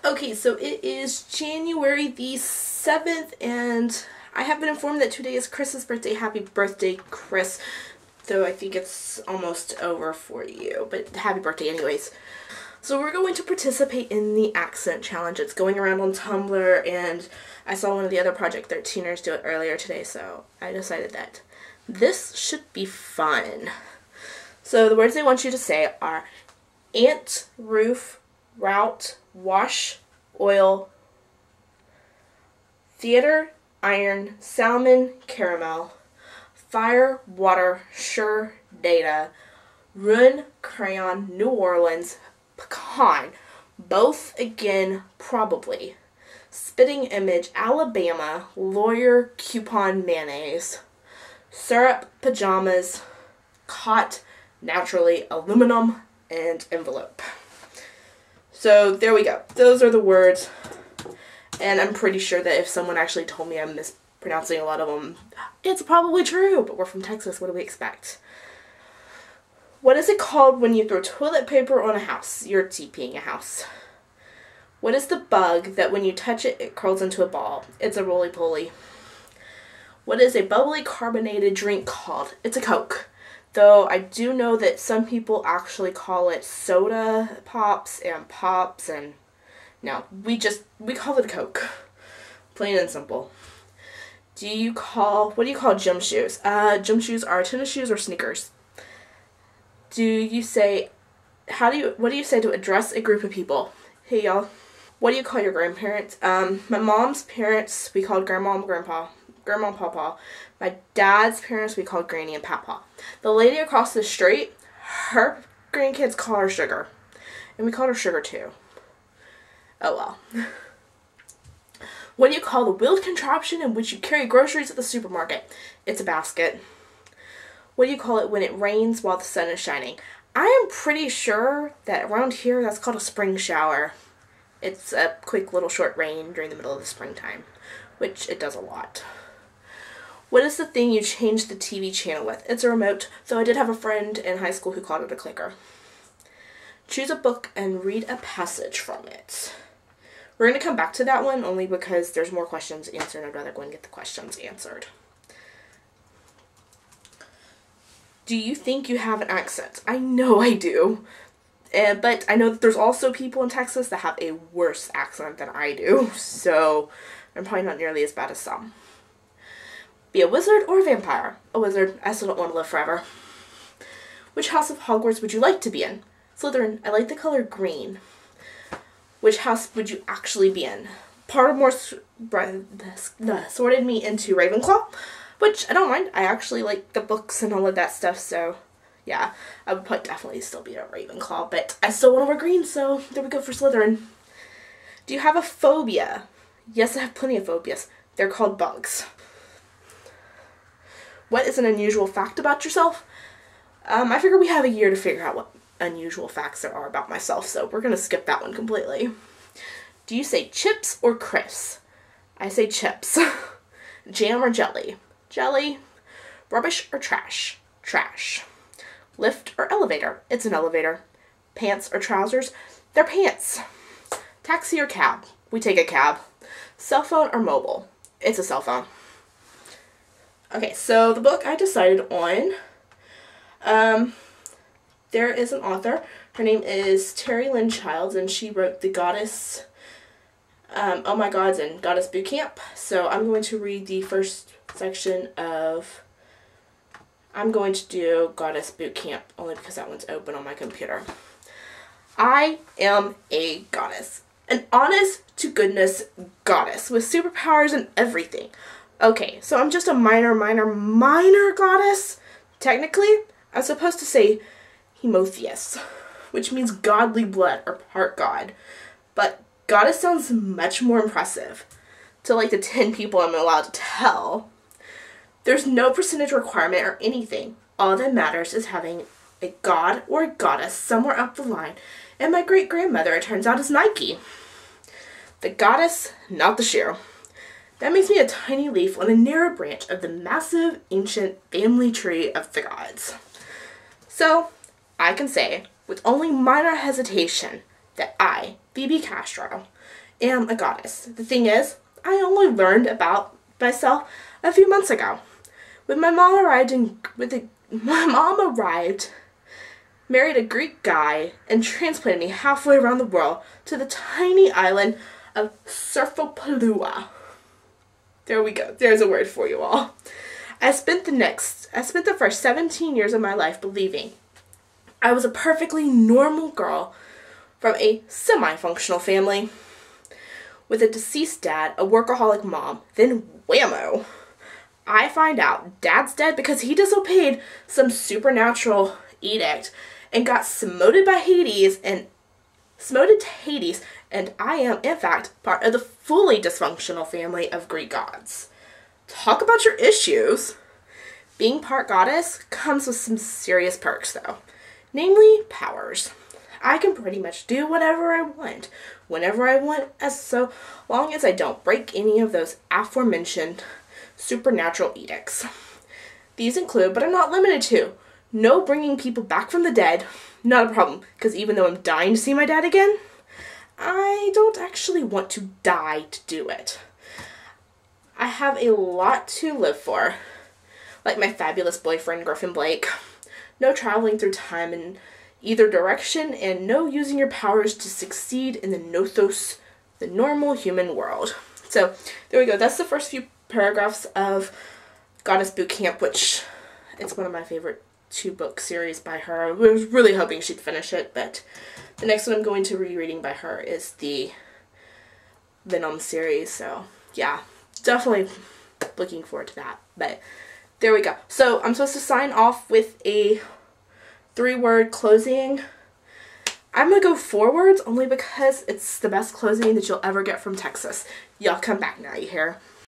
Okay, so it is January the 7th, and I have been informed that today is Chris's birthday. Happy birthday, Chris. Though I think it's almost over for you, but happy birthday anyways. So we're going to participate in the accent challenge. It's going around on Tumblr, and I saw one of the other Project 13ers do it earlier today, so I decided that this should be fun. So the words they want you to say are ant, roof, route, wash, oil, theater, iron, salmon, caramel, fire, water, sure, data, ruin, crayon, New Orleans, pecan, both, again, probably, spitting image, Alabama, lawyer, coupon, mayonnaise, syrup, pajamas, cot, naturally, aluminum, and envelope. So there we go. Those are the words, and I'm pretty sure that if someone actually told me I'm mispronouncing a lot of them, it's probably true, but we're from Texas. What do we expect? What is it called when you throw toilet paper on a house? You're TPing a house. What is the bug that when you touch it, it curls into a ball? It's a roly-poly. What is a bubbly carbonated drink called? It's a Coke. Though I do know that some people actually call it soda pops, and no, we call it a Coke. Plain and simple. What do you call gym shoes? Gym shoes are tennis shoes or sneakers. What do you say to address a group of people? Hey y'all. What do you call your grandparents? My mom's parents, we called grandma and grandpa. Grandma and papa. My dad's parents, we called granny and papa. The lady across the street, her grandkids call her Sugar. And we called her Sugar too. Oh well. What do you call the wheeled contraption in which you carry groceries at the supermarket? It's a basket. What do you call it when it rains while the sun is shining? I am pretty sure that around here that's called a spring shower. It's a quick little short rain during the middle of the springtime, which it does a lot. What is the thing you change the TV channel with? It's a remote, though I did have a friend in high school who called it a clicker. Choose a book and read a passage from it. We're going to come back to that one only because there's more questions answered and I'd rather go and get the questions answered. Do you think you have an accent? I know I do. But I know that there's also people in Texas that have a worse accent than I do, so I'm probably not nearly as bad as some. Be a wizard or a vampire? A wizard. I still don't want to live forever. Which house of Hogwarts would you like to be in? Slytherin. I like the color green. Which house would you actually be in? Pottermore sorted me into Ravenclaw, which I don't mind. I actually like the books and all of that stuff, so yeah, I would definitely still be a Ravenclaw, but I still want to wear green, so there we go for Slytherin. Do you have a phobia? Yes, I have plenty of phobias. They're called bugs. What is an unusual fact about yourself? I figure we have a year to figure out what unusual facts there are about myself, so we're going to skip that one completely. Do you say chips or crisps? I say chips. Jam or jelly? Jelly. Rubbish or trash? Trash. Lift or elevator? It's an elevator. Pants or trousers? They're pants. Taxi or cab? We take a cab. Cell phone or mobile? It's a cell phone. Okay, so the book I decided on, there is an author. Her name is Terry Lynn Childs, and she wrote The Goddess, Oh My Gods, and Goddess Boot Camp. So I'm going to read the first section of, I'm going to do Goddess Boot Camp, only because that one's open on my computer. I am a goddess. An honest-to-goodness goddess with superpowers and everything. Okay, so I'm just a minor goddess. Technically, I'm supposed to say Hemotheus, which means godly blood or part god. But goddess sounds much more impressive to like the 10 people I'm allowed to tell. There's no percentage requirement or anything. All that matters is having a god or a goddess somewhere up the line. And my great-grandmother, it turns out, is Nike. The goddess, not the shoe. That makes me a tiny leaf on a narrow branch of the massive, ancient family tree of the gods. So, I can say, with only minor hesitation, that I, Phoebe Castro, am a goddess. The thing is, I only learned about myself a few months ago. When my mom arrived, married a Greek guy, and transplanted me halfway around the world to the tiny island of Surfopalooa. There we go. There's a word for you all. I spent the first 17 years of my life believing I was a perfectly normal girl from a semi-functional family with a deceased dad, a workaholic mom. Then whammo, I find out dad's dead because he disobeyed some supernatural edict and got smoted to Hades, and I am, in fact, part of the fully dysfunctional family of Greek gods. Talk about your issues. Being part goddess comes with some serious perks, though. Namely, powers. I can pretty much do whatever I want, whenever I want, as so long as I don't break any of those aforementioned supernatural edicts. These include, but are not limited to, no bringing people back from the dead. Not a problem, because even though I'm dying to see my dad again, I don't actually want to die to do it. I have a lot to live for, like my fabulous boyfriend, Griffin Blake. No traveling through time in either direction, and no using your powers to succeed in the Nothos, the normal human world. So, there we go. That's the first few paragraphs of Goddess Boot Camp, which it's one of my favorite 2-book series by her. I was really hoping she'd finish it, but the next one I'm going to be reading by her is the Venom series, so yeah, definitely looking forward to that. But there we go. So I'm supposed to sign off with a 3-word closing. I'm gonna go 4 words only because it's the best closing that you'll ever get from Texas. Y'all come back now, you hear?